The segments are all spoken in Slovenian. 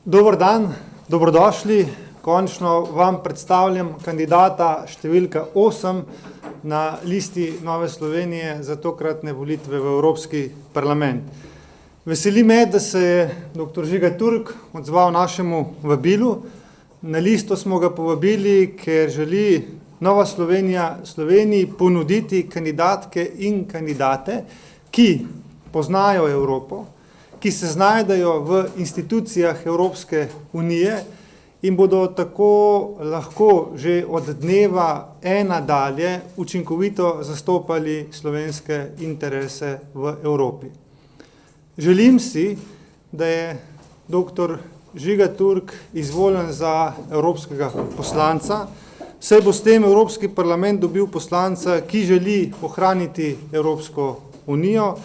Dober dan, dobrodošli. Končno vam predstavljam kandidata številka 8 na listi Nove Slovenije za tokratne volitve v Evropski parlament. Veseli me, da se je dr. Žiga Turk odzval našemu vabilu. Na listo smo ga povabili, ker želi Nova Slovenija Sloveniji ponuditi kandidatke in kandidate, ki poznajo Evropo, ki se znajdejo v institucijah Evropske unije in bodo tako lahko že od dneva ena dalje učinkovito zastopali slovenske interese v Evropi. Želim si, da je dr. Žiga Turk izvoljen za evropskega poslanca, saj bo s tem Evropski parlament dobil poslanca, ki želi ohraniti Evropsko unijo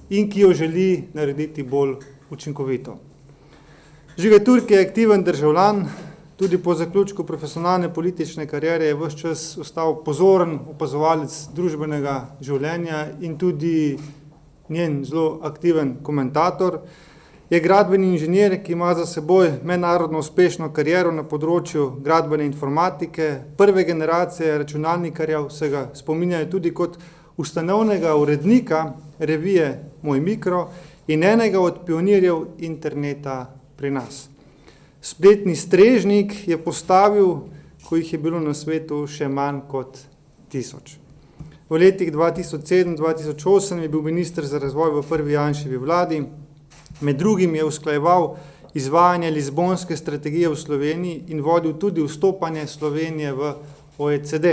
in ki jo želi narediti bolj učinkovito. Žiga Turk je aktiven državljan, tudi po zaključku profesionalne politične kariere je ves čas ostal pozoren opazovalec družbenega življenja in tudi njen zelo aktiven komentator. Je gradbeni inženir, ki ima za seboj mednarodno uspešno kariero na področju gradbene informatike, prve generacije računalnikarjev se ga spominjajo tudi kot ustanovnega urednika revije Moj mikro in enega od pionirjev interneta pri nas. Spletni strežnik je postavil, ko jih je bilo na svetu še manj kot 1000. V letih 2007-2008 je bil minister za razvoj v prvi Janševi vladi. Med drugim je usklajeval izvajanje Lizbonske strategije v Sloveniji in vodil tudi vstopanje Slovenije v OECD.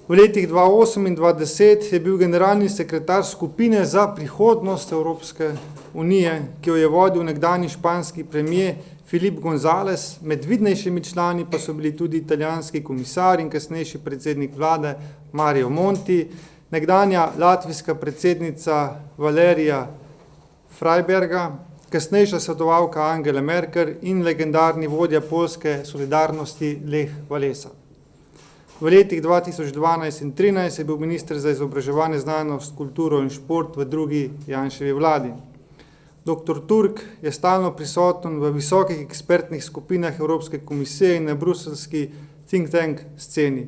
V letih 2008 in 2010 je bil generalni sekretar skupine za prihodnost Evropske unije, ki jo je vodil nekdanji španski premier Filip González, med vidnejšimi člani pa so bili tudi italijanski komisar in kasnejši predsednik vlade Mario Monti, nekdanja latvijska predsednica Valerija Freiberga, kasnejša svetovalka Angele Merkel in legendarni vodja poljske solidarnosti Lech Walesa. V letih 2012 in 2013 je bil minister za izobraževanje, znanost, kulturo in šport v drugi Janševi vladi. Dr. Turk je stalno prisoten v visokih ekspertnih skupinah Evropske komisije in na bruselski think tank sceni.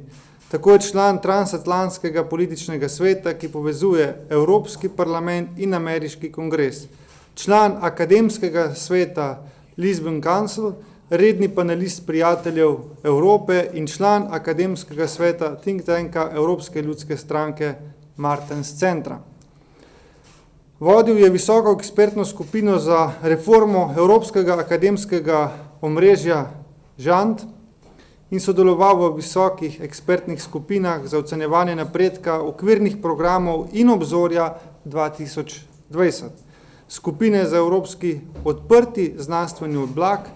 Tako je član transatlantskega političnega sveta, ki povezuje Evropski parlament in Ameriški kongres. Član akademskega sveta Lisbon Council, redni panelist prijateljev Evrope in član akademskega sveta think tanka Evropske ljudske stranke Martens Centra. Vodil je visoko ekspertno skupino za reformo Evropskega akademskega omrežja Žant in sodeloval v visokih ekspertnih skupinah za ocenjevanje napredka okvirnih programov in obzorja 2020, skupine za evropski odprti znanstveni oblak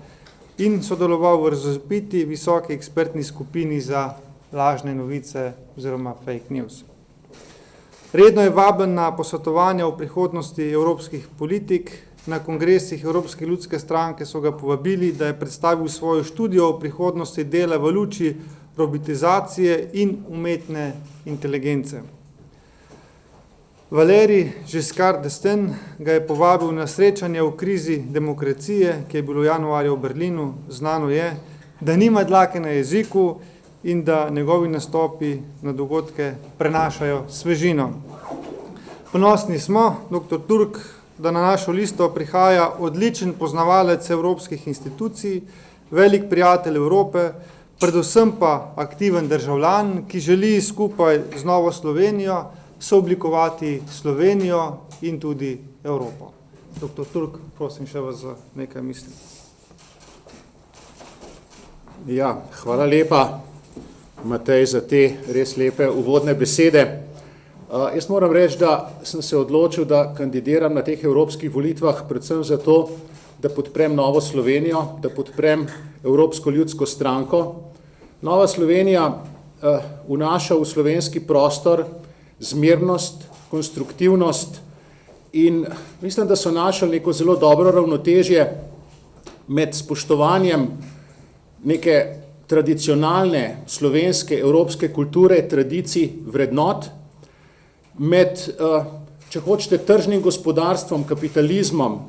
in sodeloval v razvpiti visoki ekspertni skupini za lažne novice oziroma fake news. Redno je vabljen na posvetovanja o prihodnosti evropskih politik. Na kongresih Evropske ljudske stranke so ga povabili, da je predstavil svojo študijo o prihodnosti dela v luči robotizacije in umetne inteligence. Valéry Giscard d'Estaing ga je povabil na srečanje o krizi demokracije, ki je bilo januarja v Berlinu. Znano je, da nima dlake na jeziku in da njegovi nastopi na dogodke prenašajo svežino. Ponosni smo, dr. Turk, da na našo listo prihaja odličen poznavalec evropskih institucij, velik prijatelj Evrope, predvsem pa aktiven državljan, ki želi skupaj z Novo Slovenijo sooblikovati Slovenijo in tudi Evropo. Dr. Turk, prosim še vas za nekaj misli. Ja, hvala lepa, Matej, za te res lepe uvodne besede. Jaz moram reči, da sem se odločil, da kandidiram na teh evropskih volitvah predvsem zato, da podprem Novo Slovenijo, da podprem Evropsko ljudsko stranko. Nova Slovenija vnaša v slovenski prostor zmernost, konstruktivnost in mislim, da so našli neko zelo dobro ravnotežje med spoštovanjem neke tradicionalne slovenske evropske kulture, tradicij, vrednot, med, če hočete, tržnim gospodarstvom, kapitalizmom,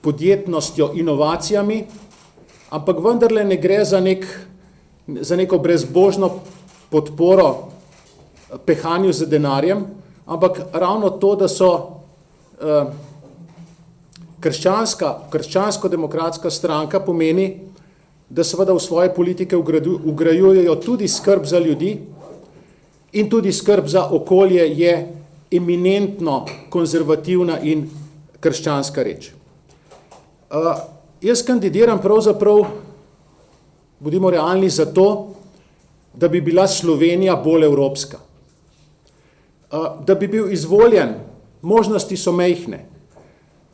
podjetnostjo, inovacijami, ampak vendarle ne gre za neko brezbožno podporo pehanju z denarjem, ampak ravno to, da so krščansko-demokratska stranka pomeni, da seveda v svoje politike vgrajujejo tudi skrb za ljudi in tudi skrb za okolje je eminentno konzervativna in krščanska reč. Jaz kandidiram pravzaprav, bodimo realni, zato, da bi bila Slovenija bolj evropska. Da bi bil izvoljen, možnosti so majhne,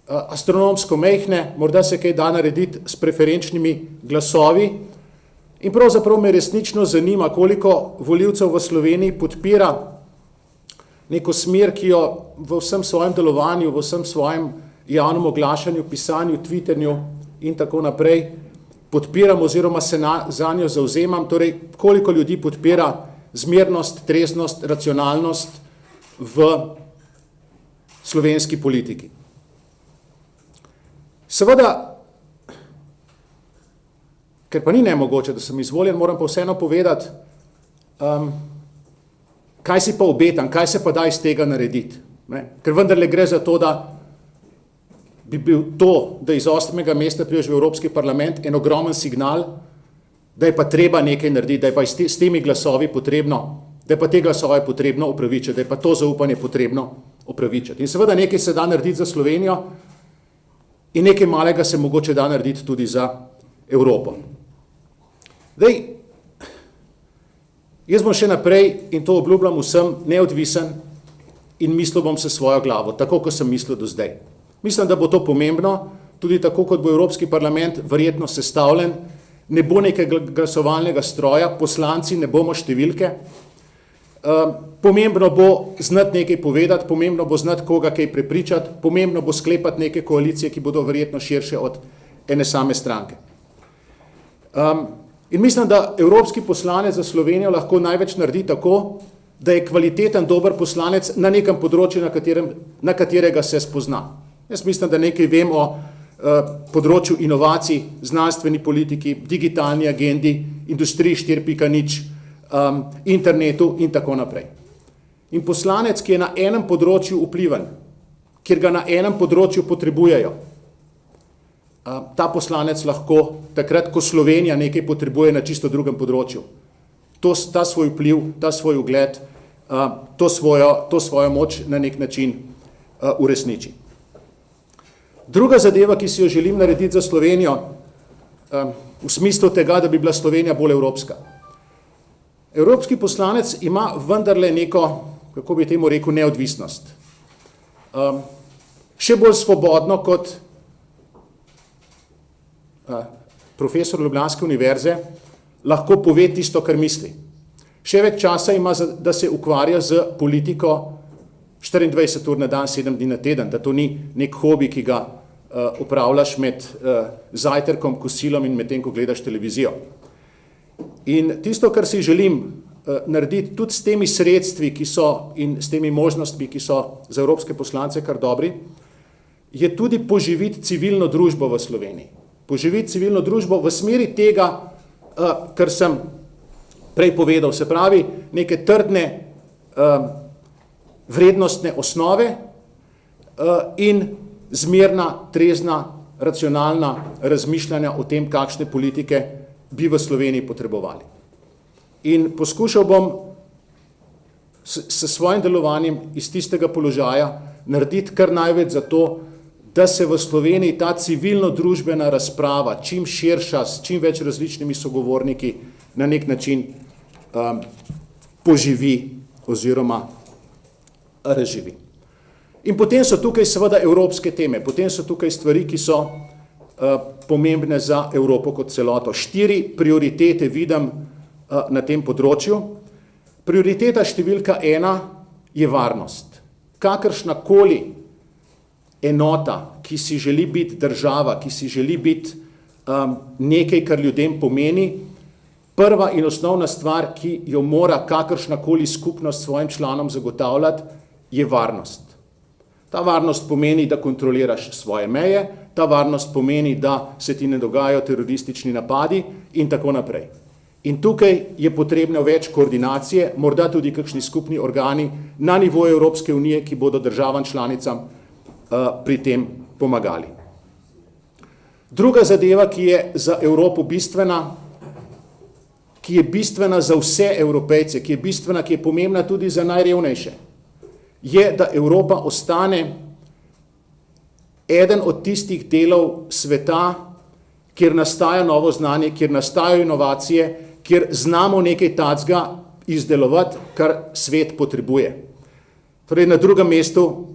astronomsko majhne, morda se kaj da narediti s preferenčnimi glasovi in pravzaprav me resnično zanima, koliko volivcev v Sloveniji podpira neko smer, ki jo v vsem svojem delovanju, v vsem svojem javnem oglašanju, pisanju, twitterju in tako naprej podpiram oziroma se za njo zavzemam, torej koliko ljudi podpira zmernost, treznost, racionalnost v slovenski politiki. Seveda, ker pa ni nemogoče, da sem izvoljen, moram pa vseeno povedati, kaj si pa obetam, kaj se pa da iz tega narediti. Ker vendarle gre za to, da bi bil to, da iz 8. mesta prideš v Evropski parlament, en ogromen signal, da je pa treba nekaj narediti, da je pa s temi glasovi potrebno, da je pa te glasove potrebno opravičiti, da je pa to zaupanje potrebno opravičiti. In seveda nekaj se da narediti za Slovenijo in nekaj malega se mogoče da narediti tudi za Evropo. Zdaj, jaz bom še naprej, in to obljubljam vsem, neodvisen in mislil bom se svojo glavo, tako kot sem mislil do zdaj. Mislim, da bo to pomembno, tudi tako, kot bo Evropski parlament verjetno sestavljen, ne bo nekega glasovalnega stroja, poslanci ne bomo številke, pomembno bo znati nekaj povedati, pomembno bo znati koga kaj prepričati, pomembno bo sklepati neke koalicije, ki bodo verjetno širše od ene same stranke. In mislim, da evropski poslanec za Slovenijo lahko največ naredi tako, da je kvaliteten, dober poslanec na nekem področju, na katerega se spozna. Jaz mislim, da nekaj vem o področju inovacij, znanstveni politiki, digitalni agendi, industriji 4.0, internetu in tako naprej. In poslanec, ki je na enem področju vpliven, kjer ga na enem področju potrebujejo, ta poslanec lahko takrat, ko Slovenija nekaj potrebuje na čisto drugem področju, ta svoj vpliv, ta svoj ugled, to svojo moč na nek način uresniči. Druga zadeva, ki si jo želim narediti za Slovenijo, v smislu tega, da bi bila Slovenija bolj evropska. Evropski poslanec ima vendarle neko, kako bi temu rekel, neodvisnost. Še bolj svobodno kot profesor Ljubljanske univerze lahko pove tisto, kar misli. Še več časa ima, da se ukvarja z politiko 24 ur na dan, 7 dni na teden, da to ni nek hobi, ki ga opravljaš med zajtrkom, kosilom in medtem, ko gledaš televizijo. In tisto, kar si želim narediti tudi s temi sredstvi, ki so in s temi možnostmi, ki so za evropske poslance kar dobri, je tudi poživiti civilno družbo v Sloveniji. Poživiti civilno družbo v smeri tega, kar sem prej povedal, se pravi neke trdne vrednostne osnove in zmerna, trezna, racionalna razmišljanja o tem, kakšne politike bi v Sloveniji potrebovali. In poskušal bom s svojim delovanjem iz tistega položaja narediti kar največ za to, da se v Sloveniji ta civilno-družbena razprava čim širša, s čim več različnimi sogovorniki na nek način poživi oziroma razživi. In potem so tukaj seveda evropske teme, potem so tukaj stvari, ki so pomembne za Evropo kot celoto. 4 prioritete vidim na tem področju. Prioriteta številka 1 je varnost. Kakršnakoli enota, ki si želi biti država, ki si želi biti nekaj, kar ljudem pomeni, prva in osnovna stvar, ki jo mora kakršnakoli skupnost svojim članom zagotavljati, je varnost. Ta varnost pomeni, da kontroliraš svoje meje, ta varnost pomeni, da se ti ne dogajajo teroristični napadi in tako naprej. In tukaj je potrebno več koordinacije, morda tudi kakšni skupni organi na nivoju Evropske unije, ki bodo državam članicam pri tem pomagali. Druga zadeva, ki je za Evropo bistvena, ki je bistvena za vse Evropejce, ki je bistvena, ki je pomembna tudi za najrevnejše, je, da Evropa ostane eden od tistih delov sveta, kjer nastaja novo znanje, kjer nastajajo inovacije, kjer znamo nekaj takega izdelovati, kar svet potrebuje. Torej, na drugem mestu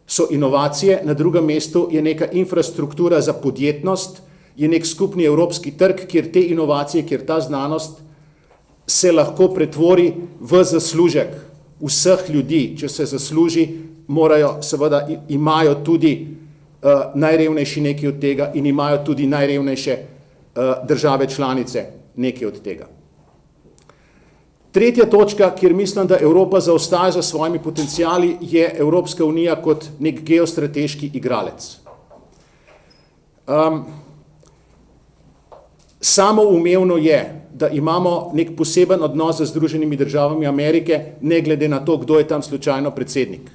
so inovacije, na drugem mestu je neka infrastruktura za podjetnost, je nek skupni evropski trg, kjer te inovacije, kjer ta znanost se lahko pretvori v zaslužek vseh ljudi. Če se zasluži, morajo, seveda imajo tudi najrevnejši nekaj od tega in imajo tudi najrevnejše države članice nekaj od tega. Tretja točka, kjer mislim, da Evropa zaostaja za svojimi potenciali, je Evropska unija kot nek geostrateški igralec. Samoumevno je, da imamo nek poseben odnos z Združenimi državami Amerike, ne glede na to, kdo je tam slučajno predsednik.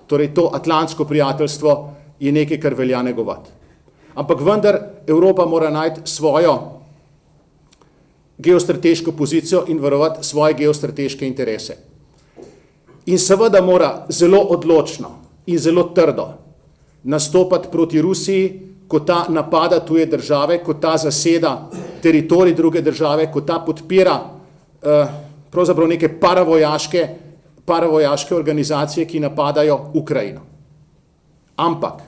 Torej to atlantsko prijateljstvo je nekaj, kar velja negovati. Ampak vendar Evropa mora najti svojo geostrateško pozicijo in varovati svoje geostrateške interese. In seveda mora zelo odločno in zelo trdo nastopati proti Rusiji, ko ta napada tuje države, ko ta zaseda teritorij druge države, ko ta podpira pravzaprav neke paravojaške organizacije, ki napadajo Ukrajino. Ampak,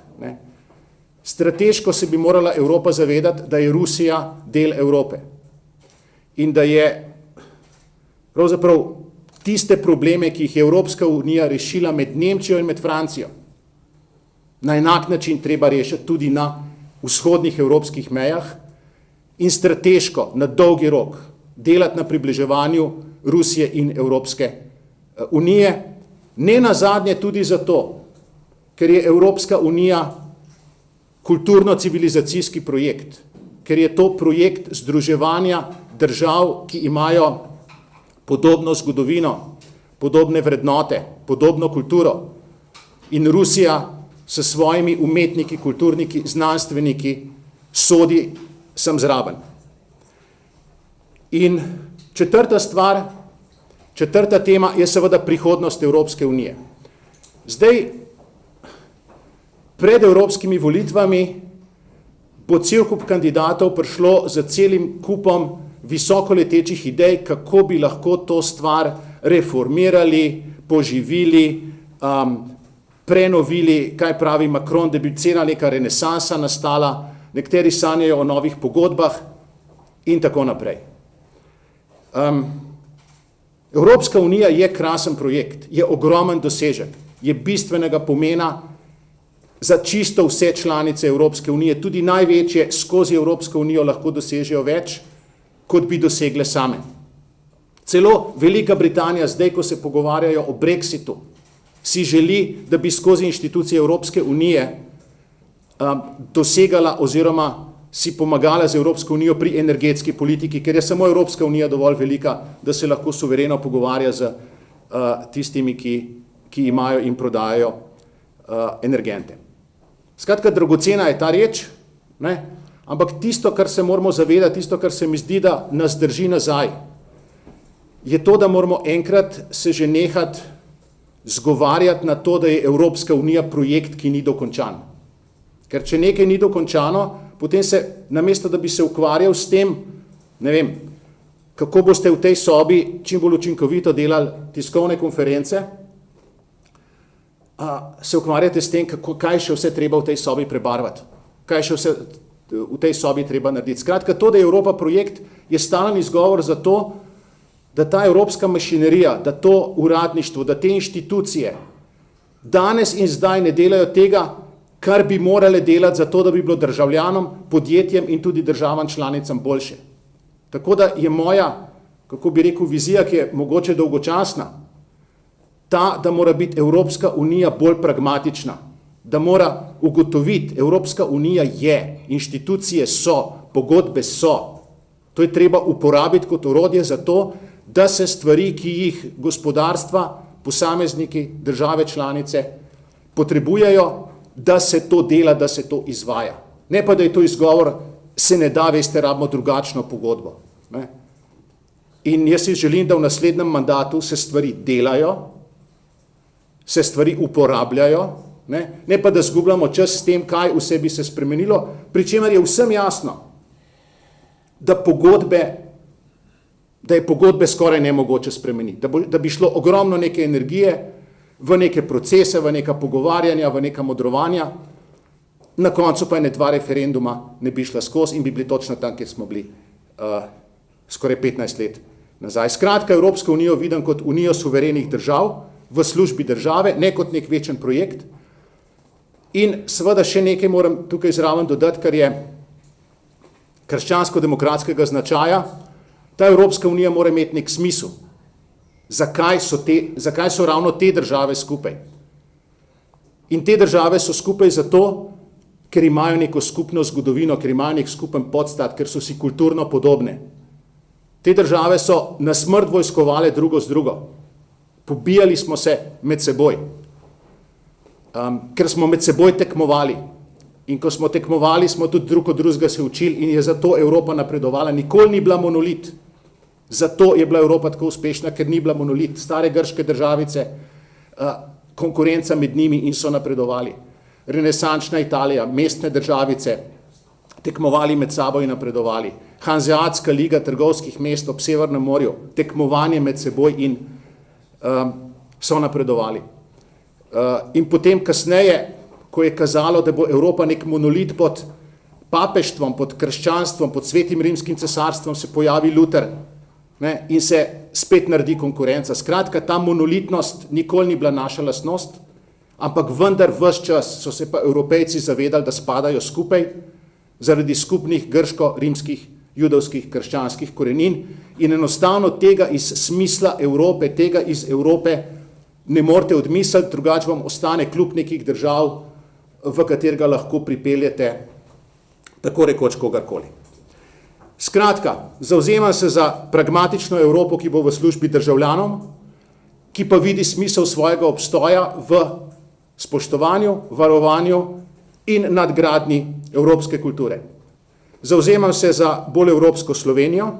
strateško se bi morala Evropa zavedati, da je Rusija del Evrope in da je pravzaprav tiste probleme, ki jih je Evropska unija rešila med Nemčijo in med Francijo, na enak način treba rešiti tudi na vzhodnih evropskih mejah in strateško, na dolgi rok, delati na približevanju Rusije in Evropske unije. Ne nazadnje tudi zato, ker je Evropska unija kulturno-civilizacijski projekt, ker je to projekt združevanja držav, ki imajo podobno zgodovino, podobne vrednote, podobno kulturo. In Rusija s svojimi umetniki, kulturniki, znanstveniki sodi sem zraven. In četrta tema je seveda prihodnost Evropske unije. Zdaj, pred evropskimi volitvami bo cel kup kandidatov prišlo za celim kupom visokoletečih idej, kako bi lahko to stvar reformirali, poživili, prenovili, kaj pravi Macron, da bi cela neka renesansa nastala, nekateri sanjajo o novih pogodbah in tako naprej. Evropska unija je krasen projekt, je ogromen dosežek, je bistvenega pomena za čisto vse članice Evropske unije, tudi največje skozi Evropsko unijo lahko dosežejo več, kot bi dosegle same. Celo Velika Britanija, zdaj, ko se pogovarjajo o Brexitu, si želi, da bi skozi inštitucije Evropske unije dosegala oziroma si pomagala z Evropsko unijo pri energetski politiki, ker je samo Evropska unija dovolj velika, da se lahko suvereno pogovarja z tistimi, ki imajo in prodajajo energente. Skratka, dragocena je ta reč, ampak tisto, kar se moramo zavedati, tisto, kar se mi zdi, da nas drži nazaj, je to, da moramo enkrat se že nehati zgovarjati na to, da je Evropska unija projekt, ki ni dokončan. Ker če nekaj ni dokončano, potem se, namesto da bi se ukvarjal s tem, ne vem, kako boste v tej sobi čim bolj učinkovito delali tiskovne konference, se ukvarjate s tem, kaj še vse treba v tej sobi prebarvati, kaj še vse v tej sobi treba narediti. Skratka, to, da je Evropa projekt, je stalen izgovor za to, da ta evropska mašinerija, da to uradništvo, da te inštitucije danes in zdaj ne delajo tega, kar bi morale delati za to, da bi bilo državljanom, podjetjem in tudi državam članicam boljše. Tako da je moja, kako bi rekel, vizija, ki je mogoče dolgočasna, ta, da mora biti Evropska unija bolj pragmatična, da mora ugotoviti, Evropska unija je, inštitucije so, pogodbe so. To je treba uporabiti kot orodje za to, da se stvari, ki jih gospodarstva, posamezniki, države članice potrebujejo, da se to dela, da se to izvaja. Ne pa, da je to izgovor, se ne da, veste, rabimo drugačno pogodbo. Ne? In jaz si želim, da v naslednjem mandatu se stvari delajo, se stvari uporabljajo, ne pa, da zgubljamo čas s tem, kaj vse bi se spremenilo, pri čemer je vsem jasno, da je pogodbe skoraj nemogoče spremeniti, da bi šlo ogromno neke energije v neke procese, v neka pogovarjanja, v neka modrovanja, na koncu pa ene 2 referenduma ne bi šla skozi in bi bili točno tam, kjer smo bili skoraj 15 let nazaj. Skratka, Evropsko unijo vidim kot unijo suverenih držav v službi države, ne kot nek večen projekt. In seveda še nekaj moram tukaj zraven dodati, kar je krščansko-demokratskega značaja. Ta Evropska unija mora imeti nek smisel. Zakaj so ravno te države skupaj? In te države so skupaj zato, ker imajo neko skupno zgodovino, ker imajo nek skupen podstat, ker so si kulturno podobne. Te države so na smrt vojskovale drugo z drugo. Pobijali smo se med seboj. Ker smo med seboj tekmovali. In ko smo tekmovali, smo tudi drug od drugega se učili in je zato Evropa napredovala. Nikoli ni bila monolit. Zato je bila Evropa tako uspešna, ker ni bila monolit. Stare grške državice, konkurenca med njimi in so napredovali. Renesančna Italija, mestne državice, tekmovali med sabo in napredovali. Hanzeatska liga trgovskih mest ob Severnem morju, tekmovanje med seboj in so napredovali. In potem kasneje, ko je kazalo, da bo Evropa nek monolit pod papeštvom, pod krščanstvom, pod Svetim rimskim cesarstvom, se pojavi Luther, ne, in se spet naredi konkurenca. Skratka, ta monolitnost nikoli ni bila naša lastnost, ampak vendar ves čas so se pa Evropejci zavedali, da spadajo skupaj zaradi skupnih grško-rimskih, judovskih, krščanskih korenin in enostavno tega iz smisla Evrope, tega iz Evrope ne morete odmisliti, drugače vam ostane klub nekih držav, v katerega lahko pripeljete tako rekoč kogarkoli. Skratka, zavzemam se za pragmatično Evropo, ki bo v službi državljanom, ki pa vidi smisel svojega obstoja v spoštovanju, varovanju in nadgradnji evropske kulture. Zavzemam se za bolj evropsko Slovenijo,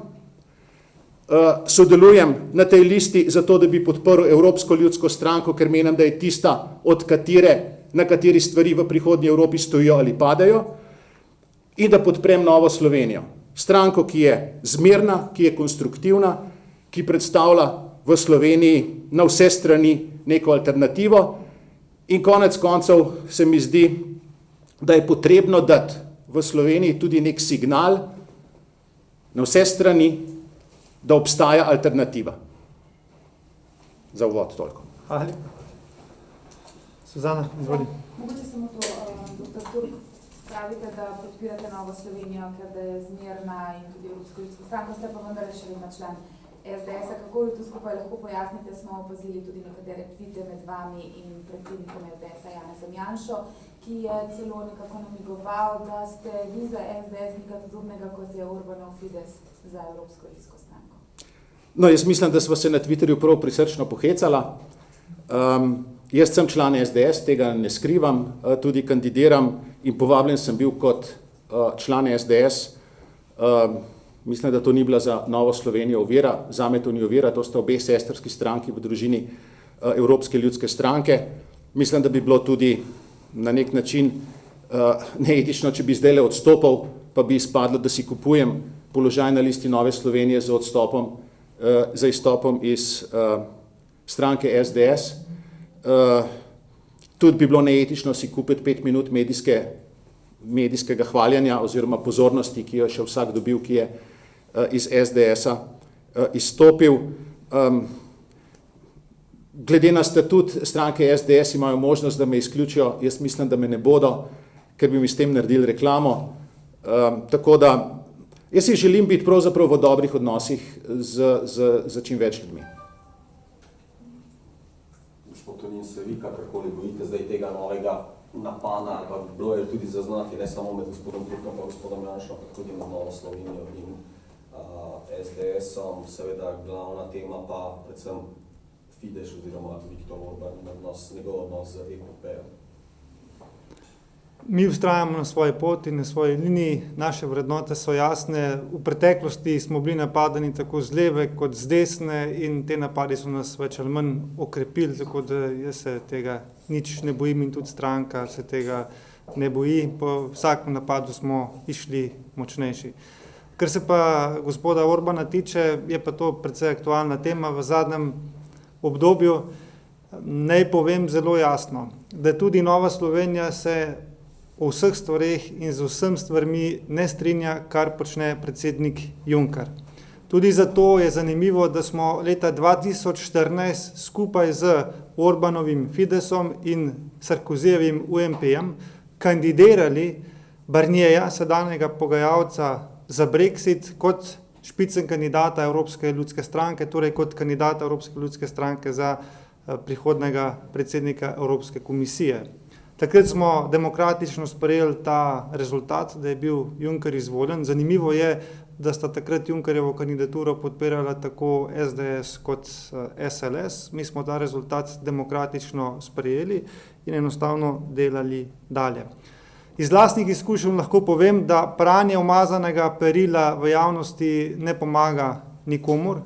sodelujem na tej listi zato, da bi podprl Evropsko ljudsko stranko, ker menim, da je tista, na kateri stvari v prihodnji Evropi stojijo ali padajo, in da podprem Novo Slovenijo. Stranko, ki je zmerna, ki je konstruktivna, ki predstavlja v Sloveniji na vse strani neko alternativo in konec koncev se mi zdi, da je potrebno dati v Sloveniji tudi nek signal na vse strani, da obstaja alternativa. Za uvod toliko. Hvala lepa. Suzana, izvoli. Mogoče samo to, dr. Turk, pravite, da podpirate Novo Slovenijo, ker da je zmerna in tudi Evropsko ljudsko stranko, ste pa vendar še vedno član SDS-a. Kako vi to skupaj lahko pojasnite? Smo opazili tudi nekatere tvite med vami in predsednikom SDS-a Janezom Janšo, ki je celo nekako namigoval, da ste vi za SDS nekaj podobnega, kot je Orbanov Fides za Evropsko ljudsko stranko. No, jaz mislim, da smo se na Twitterju prav prisrčno pohecala. Jaz sem član SDS, tega ne skrivam, tudi kandidiram in povabljen sem bil kot član SDS. Mislim, da to ni bila za Novo Slovenijo ovira, zame to ni ovira, to sta obe sestrski stranki v družini Evropske ljudske stranke. Mislim, da bi bilo tudi na nek način neetično, če bi zdajle odstopal, pa bi izpadlo, da si kupujem položaj na listi Nove Slovenije za izstopom iz stranke SDS. Tudi bi bilo neetično si kupiti 5 minut medijskega hvaljanja oziroma pozornosti, ki jo še vsak dobil, ki je iz SDS-a izstopil. Glede na statut stranke SDS imajo možnost, da me izključijo, jaz mislim, da me ne bodo, ker bi mi s tem naredili reklamo. Tako da jaz si želim biti pravzaprav v dobrih odnosih z čim več ljudmi. Tonin, se vi kakorkoli bojite zdaj tega novega napada, ali pa bilo je tudi zaznati, ne samo med gospodom Turkom, pa gospodom Janšom, pa tudi med Novo Slovenijo in SDS-om, seveda glavna tema pa predvsem Fidesz oziroma Viktor Orban, njegov odnos z EPP-jem. Mi vztrajamo na svoji poti, na svoji liniji, naše vrednote so jasne. V preteklosti smo bili napadani tako z leve kot z desne in te napadi so nas več ali manj okrepili, tako da jaz se tega nič ne bojim in tudi stranka se tega ne boji. Po vsakem napadu smo išli močnejši. Kar se pa gospoda Orbana tiče, je pa to precej aktualna tema v zadnjem obdobju. Naj povem zelo jasno, da tudi Nova Slovenija se o vseh stvareh in z vsem stvarmi ne strinja, kar počne predsednik Juncker. Tudi zato je zanimivo, da smo leta 2014 skupaj z Orbanovim Fideszom in Sarkozijevim UMP-jem kandidirali Barnierja, sedanjega pogajalca za Brexit, kot špicen kandidata Evropske ljudske stranke, torej kot kandidata Evropske ljudske stranke za prihodnega predsednika Evropske komisije. Takrat smo demokratično sprejeli ta rezultat, da je bil Juncker izvoljen. Zanimivo je, da sta takrat Junckerjevo kandidaturo podpirala tako SDS kot SLS. Mi smo ta rezultat demokratično sprejeli in enostavno delali dalje. Iz lastnih izkušenj lahko povem, da pranje umazanega perila v javnosti ne pomaga nikomur,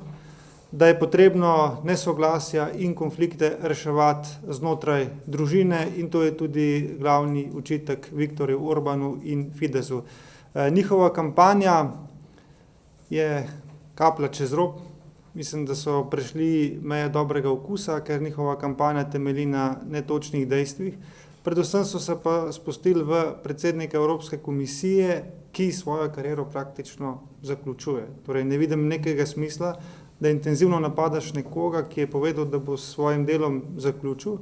da je potrebno nesoglasja in konflikte reševati znotraj družine in to je tudi glavni očitek Viktorju Orbanu in Fidesu. Njihova kampanja je kaplja čez rob. Mislim, da so prešli meje dobrega okusa, ker njihova kampanja temelji na netočnih dejstvih. Predvsem so se pa spustili v predsednika Evropske komisije, ki svojo kariero praktično zaključuje. Torej ne vidim nekega smisla, da intenzivno napadaš nekoga, ki je povedal, da bo s svojim delom zaključil.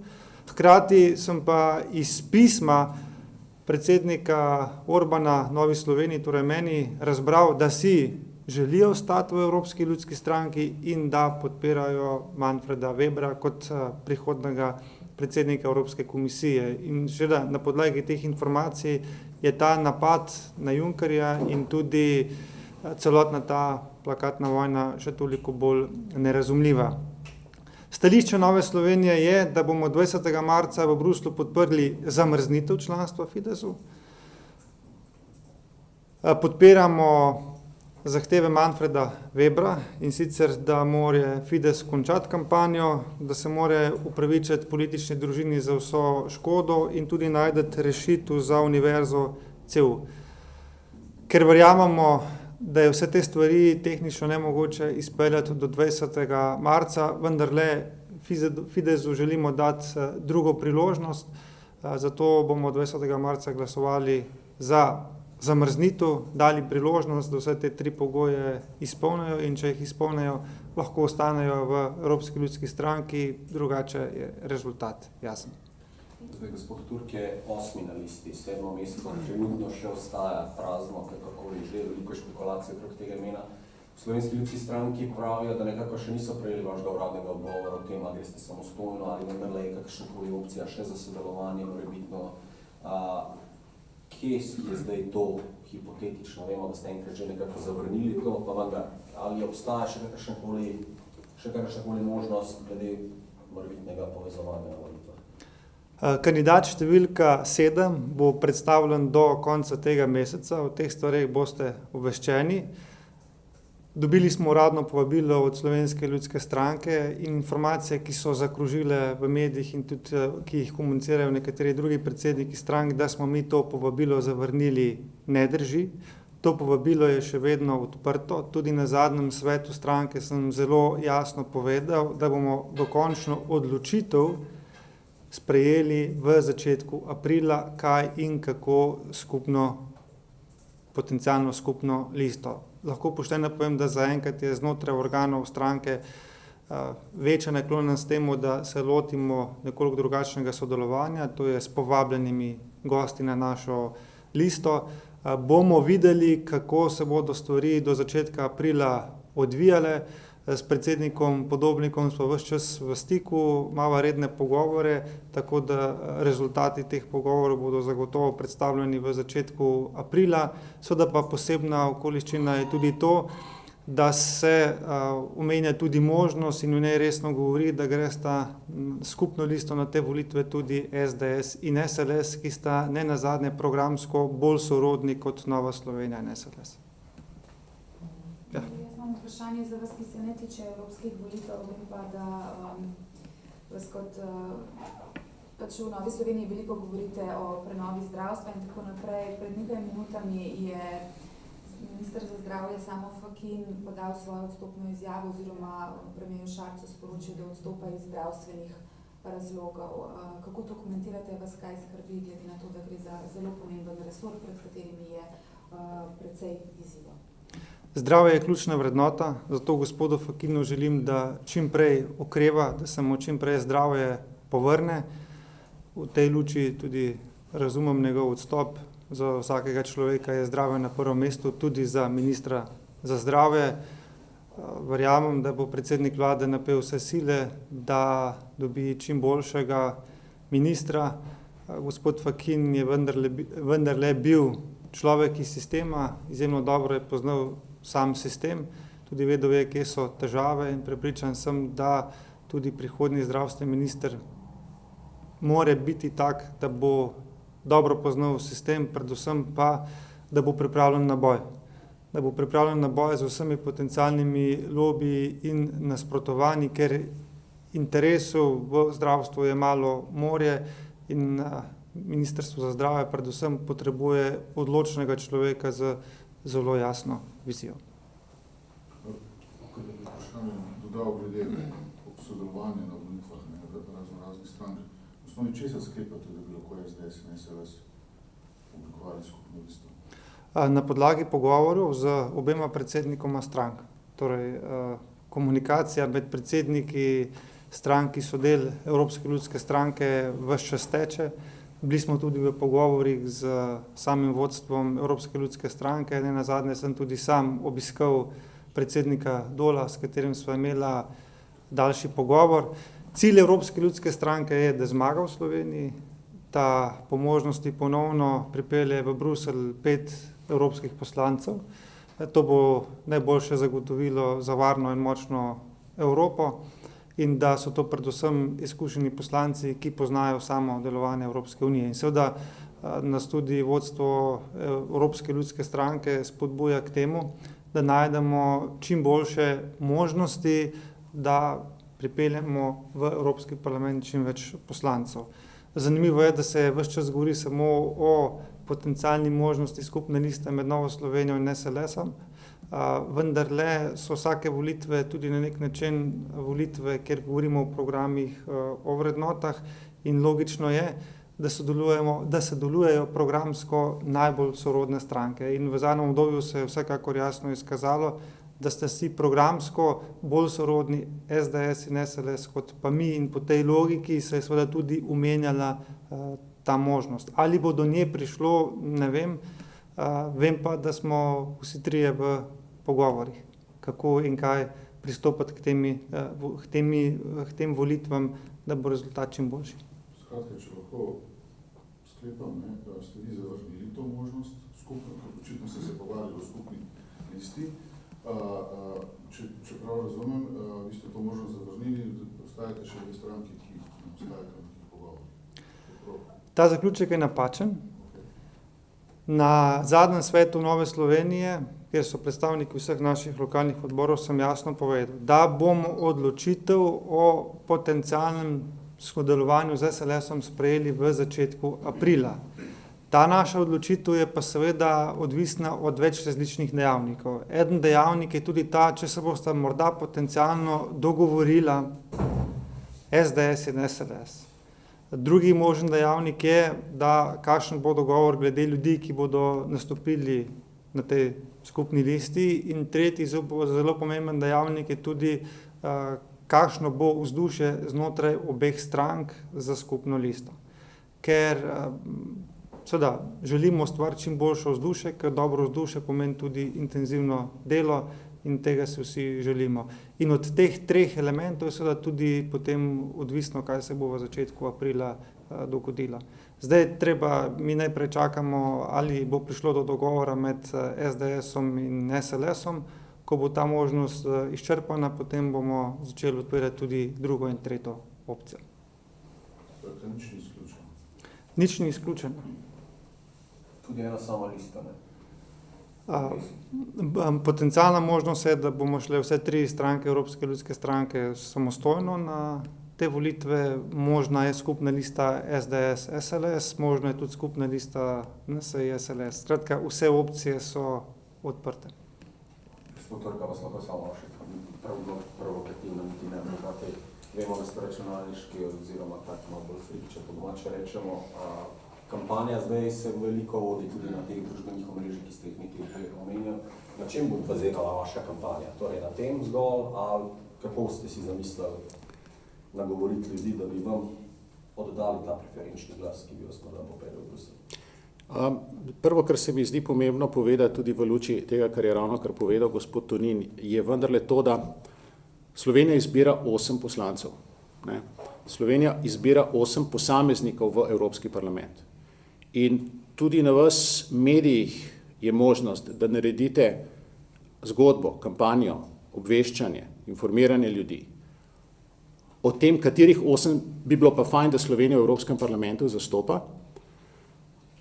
Hkrati sem pa iz pisma predsednika Orbana Novi Sloveniji, torej meni, razbral, da si želijo ostati v Evropski ljudski stranki in da podpirajo Manfreda Webra kot prihodnega predsednika Evropske komisije. In še da na podlagi teh informacij je ta napad na Junckerja in tudi celotna ta plakatna vojna še toliko bolj nerazumljiva. Stališče Nove Slovenije je, da bomo 20. marca v Bruslju podprli zamrznitev članstva Fidesu. Podpiramo zahteve Manfreda Webra in sicer, da mora Fides končati kampanjo, da se mora upravičiti politični družini za vso škodo in tudi najdeti rešitev za univerzo CEU. Ker verjamemo, da je vse te stvari tehnično nemogoče izpeljati do 20. marca, vendarle Fidesu želimo dati drugo priložnost, zato bomo 20. marca glasovali za zamrznitev, dali priložnost, da vse te tri pogoje izpolnijo in če jih izpolnijo, lahko ostanejo v Evropski ljudski stranki, drugače je rezultat jasen. Zdaj, gospod Turk je 8. na listi, 7. mesto trenutno še ostaja prazno, kakorkoli že, veliko špekulacij okrog tega imena. V Slovenski ljudski stranki pravijo, da nekako še niso prejeli vašega uradnega odgovora o tem, ali ste samostojno, ali vendarle je kakšnakoli opcija še za sodelovanje, morebitno. Kje je zdaj to hipotetično? Vemo, da ste enkrat že nekako zavrnili to, pa vendar, ali obstaja še kakršnakoli možnost glede morebitnega povezovanja na volitvah? Kandidat številka 7 bo predstavljen do konca tega meseca, o teh stvareh boste obveščeni. Dobili smo uradno povabilo od Slovenske ljudske stranke in informacije, ki so zakrožile v medijih in tudi, ki jih komunicirajo nekateri drugi predsedniki strank, da smo mi to povabilo zavrnili, ne drži. To povabilo je še vedno odprto. Tudi na zadnjem svetu stranke sem zelo jasno povedal, da bomo dokončno odločitev sprejeli v začetku aprila, kaj in kako potencialno skupno listo. Lahko pošteno povem, da zaenkrat je znotraj organov stranke večja naklonjenost temu, da se lotimo nekoliko drugačnega sodelovanja, to je s povabljenimi gosti na našo listo. Bomo videli, kako se bodo stvari do začetka aprila odvijale. S predsednikom Podobnikom smo ves čas v stiku, imamo redne pogovore, tako da rezultati teh pogovorov bodo zagotovo predstavljeni v začetku aprila. Seveda pa posebna okoliščina je tudi to, da se omenja tudi možnost in v njej resno govori, da gresta skupno listo na te volitve tudi SDS in SLS, ki sta ne nazadnje programsko bolj sorodni kot Nova Slovenija in SLS. Ja. Jaz imam vprašanje za vas, ki se ne tiče evropskih volitev, vem pa, da vas kot pač v Novi Sloveniji veliko govorite o prenovi zdravstva in tako naprej. Pred nekaj minutami je minister za zdravje Samo Fakin podal svojo odstopno izjavo oziroma premierju Šarcu sporočil, da odstopa iz zdravstvenih razlogov. Kako to komentirate, vas kaj skrbi, glede na to, da gre za zelo pomemben resor, pred katerimi je precej izzivov? Zdravje je ključna vrednota, zato gospodu Fakinu želim, da čim prej okreva, da se mu čim prej zdravje povrne. V tej luči tudi razumem njegov odstop. Za vsakega človeka je zdravje na prvem mestu, tudi za ministra za zdravje. Verjamem, da bo predsednik vlade napel vse sile, da dobi čim boljšega ministra. Gospod Fakin je vendarle bil človek iz sistema, izjemno dobro je poznal sam sistem, tudi vedel je, kje so težave in prepričan sem, da tudi prihodnji zdravstveni minister more biti tak, da bo dobro poznal sistem, predvsem pa, da bo pripravljen na boj. Da bo pripravljen na boj z vsemi potencialnimi lobiji in nasprotovanji, ker interesov v zdravstvu je malo morje in Ministrstvo za zdravje predvsem potrebuje odločnega človeka z zelo jasno vizijo. Kaj bi vprašanje dodal glede sodelovanja na volitvah raznih strank. V osnovi česa sklepate, da bi lahko SDS in SLS oblikovali skupno listo? Na podlagi pogovorov z obema predsednikoma strank. Torej, komunikacija med predsedniki strank, ki so del Evropske ljudske stranke, ves čas teče. Bili smo tudi v pogovorih z samim vodstvom Evropske ljudske stranke, ne nazadnje sem tudi sam obiskal predsednika Dola, s katerim sva imela daljši pogovor. Cilj Evropske ljudske stranke je, da zmaga v Sloveniji, da po možnosti ponovno pripelje v Bruselj 5 evropskih poslancev. To bo najboljše zagotovilo za varno in močno Evropo in da so to predvsem izkušeni poslanci, ki poznajo samo delovanje Evropske unije. In seveda nas tudi vodstvo Evropske ljudske stranke spodbuja k temu, da najdemo čim boljše možnosti, da pripeljemo v Evropski parlament čim več poslancev. Zanimivo je, da se ves čas govori samo o potencialni možnosti skupne liste med Novo Slovenijo in SLS-om, vendarle so vsake volitve tudi na nek način volitve, kjer govorimo o programih, o vrednotah in logično je, da se delujejo programsko najbolj sorodne stranke. In v zadnjem obdobju se je vsekakor jasno izkazalo, da ste si programsko bolj sorodni SDS in SLS kot pa mi in po tej logiki se je seveda tudi umenjala ta možnost. Ali bo do nje prišlo, ne vem, vem pa, da smo vsi trije v pogovorih, kako in kaj pristopati k tem volitvam, da bo rezultat čim boljši. Skratka, če lahko sklepam, da ste vi zavrnili to možnost, skupno, očitno ste se pogovarjali o skupni listi. Če prav razumem, vi ste to možnost zavrnili, ostajate še dve stranki, ki ne ostajate na teh pogovorih. Ta zaključek je napačen. Na zadnjem svetu Nove Slovenije, kjer so predstavniki vseh naših lokalnih odborov, sem jasno povedal, da bomo odločitev o potencialnem sodelovanju z SLS-om sprejeli v začetku aprila. Ta naša odločitev je pa seveda odvisna od več različnih dejavnikov. Eden dejavnik je tudi ta, če se bosta morda potencialno dogovorila SDS in SLS. Drugi možen dejavnik je, da kakšen bo dogovor glede ljudi, ki bodo nastopili na tej skupni listi. In tretji zelo pomemben dejavnik je tudi, kakšno bo vzdušje znotraj obeh strank za skupno listo. Ker seveda želimo ustvariti čim boljše vzdušje, ker dobro vzdušje pomeni tudi intenzivno delo in tega si vsi želimo. In od teh treh elementov je seveda tudi potem odvisno, kaj se bo v začetku aprila dogodilo. Zdaj mi najprej čakamo, ali bo prišlo do dogovora med SDS-om in SLS-om. Ko bo ta možnost izčrpana, potem bomo začeli odpirati tudi drugo in tretjo opcijo. Dakle, nič ni izključeno. Nič ni izključeno. Tudi ena sama lista, ne? Potencialna možnost je, da bomo šli vse tri stranke, Evropske ljudske stranke, samostojno na te volitve. Možna je skupna lista SDS-SLS, možna je tudi skupna lista NSI-SLS. Skratka, vse opcije so odprte. Gospod Turka, vas lahko samo še provokativno, niti ne nekaj. Vemo, da ste računalniški oziroma tako malo bolj frik, če po domače rečemo. Kampanja zdaj se veliko vodi tudi na teh družbenih omrežjih, ki ste jih nekaj omenjali. Na čem bo bazirala vaša kampanja? Torej na tem zgolj, ali kako ste si zamislili nagovoriti ljudi, da bi vam oddali ta preferenčni glas, ki bi vas morda popeljal v Bruselj? Prvo, kar se mi zdi pomembno povedati tudi v luči tega, kar je ravnokar povedal gospod Tonin, je vendarle to, da Slovenija izbira 8 poslancev. Ne? Slovenija izbira 8 posameznikov v Evropski parlament. In tudi na vas medijih je možnost, da naredite zgodbo, kampanjo, obveščanje, informiranje ljudi o tem, katerih 8 bi bilo pa fajn, da Slovenija v Evropskem parlamentu zastopa,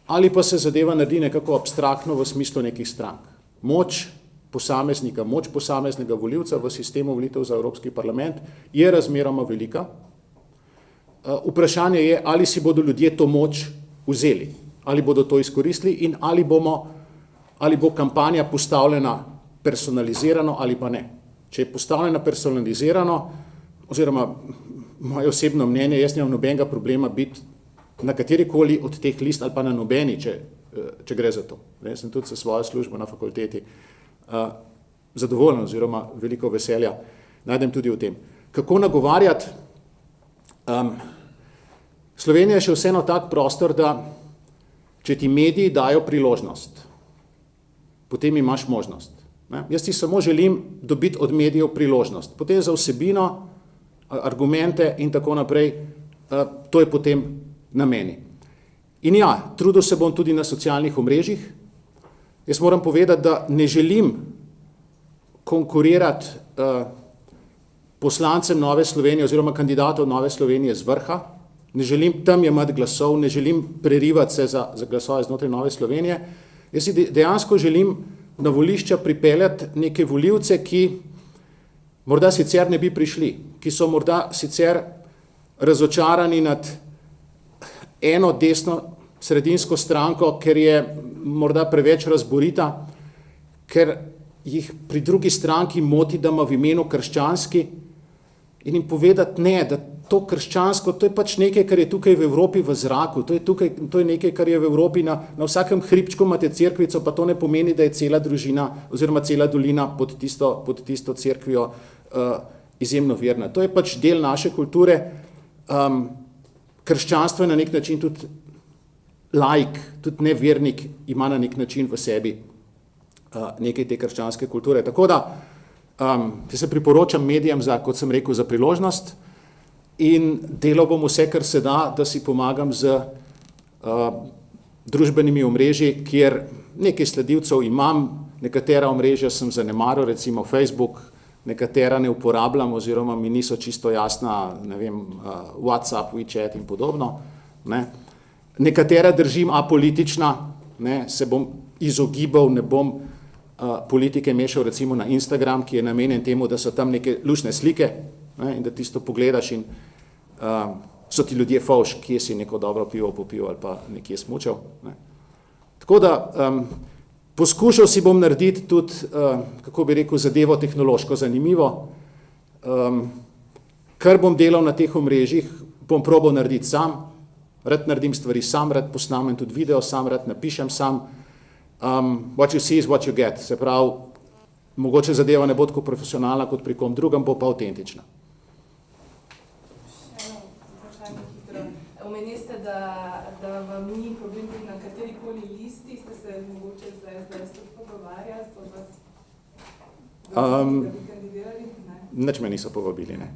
ali pa se zadeva naredi nekako abstraktno v smislu nekih strank. Moč posameznika, moč posameznega volivca v sistemu volitev za Evropski parlament je razmeroma velika. Vprašanje je, ali si bodo ljudje to moč vzeli, ali bodo to izkoristili in ali bo kampanja postavljena personalizirano ali pa ne. Če je postavljena personalizirano, oziroma moje osebno mnenje, jaz nimam nobenega problema biti na katerikoli od teh list ali pa na nobeni, če gre za to. Jaz sem tudi za svojo službo na fakulteti zadovoljen oziroma veliko veselja najdem tudi v tem. Kako nagovarjati? Slovenija je še vseeno tak prostor, da če ti mediji dajo priložnost, potem imaš možnost. Jaz ti samo želim dobiti od medijev priložnost. Potem za vsebino, argumente in tako naprej, to je potem na meni. In ja, trudil se bom tudi na socialnih omrežjih. Jaz moram povedati, da ne želim konkurirati poslancem Nove Slovenije oziroma kandidatov Nove Slovenije z vrha. Ne želim tam imeti glasov, ne želim prerivati se za glasove znotraj Nove Slovenije. Jaz si dejansko želim na volišča pripeljati neke volivce, ki morda sicer ne bi prišli, ki so morda sicer razočarani nad eno desno sredinsko stranko, ker je morda preveč razborita, ker jih pri drugi stranki moti, da ima v imenu krščanski, in jim povedati ne, da to krščansko, to je pač nekaj, kar je tukaj v Evropi v zraku, to je nekaj, kar je v Evropi na vsakem hribčku imate cerkvico, pa to ne pomeni, da je cela družina oziroma cela dolina pod tisto cerkvijo izjemno verna. To je pač del naše kulture. Krščanstvo je na nek način tudi laik, tudi nevernik ima na nek način v sebi nekaj te krščanske kulture. Tako da se priporočam medijem za, kot sem rekel, za priložnost in delal bom vse, kar se da si pomagam z družbenimi omrežji, kjer nekaj sledilcev imam, nekatera omrežja sem zanemaril, recimo Facebook, nekatera ne uporabljam oziroma mi niso čisto jasna, ne vem, WhatsApp, WeChat in podobno. Nekatera držim apolitična, se bom izogibal, ne bom politike mešal recimo na Instagram, ki je namenjen temu, da so tam neke luštne slike in da tisto pogledaš in so ti ljudje fovš, kje si neko dobro pivo popil ali pa nekje smučal. Tako da poskušal si bom narediti tudi, kako bi rekel, zadevo tehnološko zanimivo. Kar bom delal na teh omrežjih, bom probal narediti sam, rad naredim stvari sam, rad posnamem tudi video sam, rad napišem sam. What you see is what you get. Se pravi, mogoče zadeva ne bo tako profesionalna kot pri kom drugem, bo pa avtentična. Omenili ste, da vam ni problem biti na katerikoli listi, ste se mogoče za SDS tudi pogovarjali, so vas Da bi kandidirali? Ne. Nič me niso povabili, ne.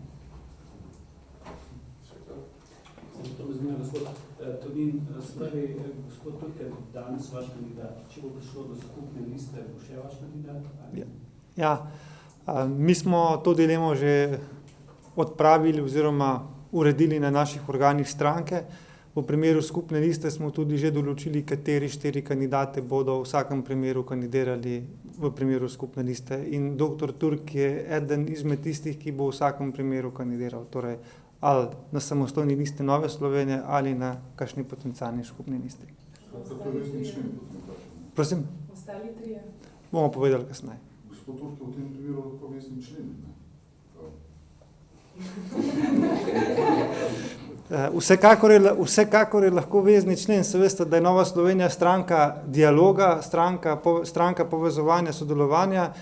To me zanima, gospod Tonin, spravi, gospod Turk je danes vaš kandidat. Če bo prišlo do skupne liste, bo še vaš kandidat? Ali? Ja, mi smo to dilemo že odpravili oziroma uredili na naših organih stranke. V primeru skupne liste smo tudi že določili, kateri 4 kandidate bodo v vsakem primeru kandidirali v primeru skupne liste. In dr. Turk je eden izmed tistih, ki bo v vsakem primeru kandidiral. Torej, ali na samostojni listi Nove Slovenije ali na kakšni potencialni skupni listi. Kako je vezni člen potem vprašanje? Prosim, Ostali trije? bomo povedali kasneje. Gospod Turk je v tem primeru lahko vezni člen, ne? Vsekakor je lahko vezni člen, se veste, da je Nova Slovenija stranka dialoga, stranka povezovanja, sodelovanja.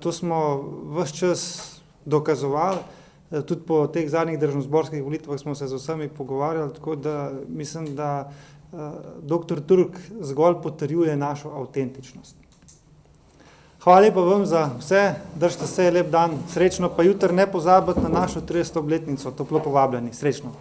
To smo ves čas dokazovali, tudi po teh zadnjih državnozborskih volitvah smo se z vsemi pogovarjali, tako da mislim, da dr. Turk zgolj potrjuje našo avtentičnost. Hvala lepa vam za vse, držite se, lep dan, srečno, pa jutri ne pozabiti na našo 30. obletnico, toplo povabljeni, srečno.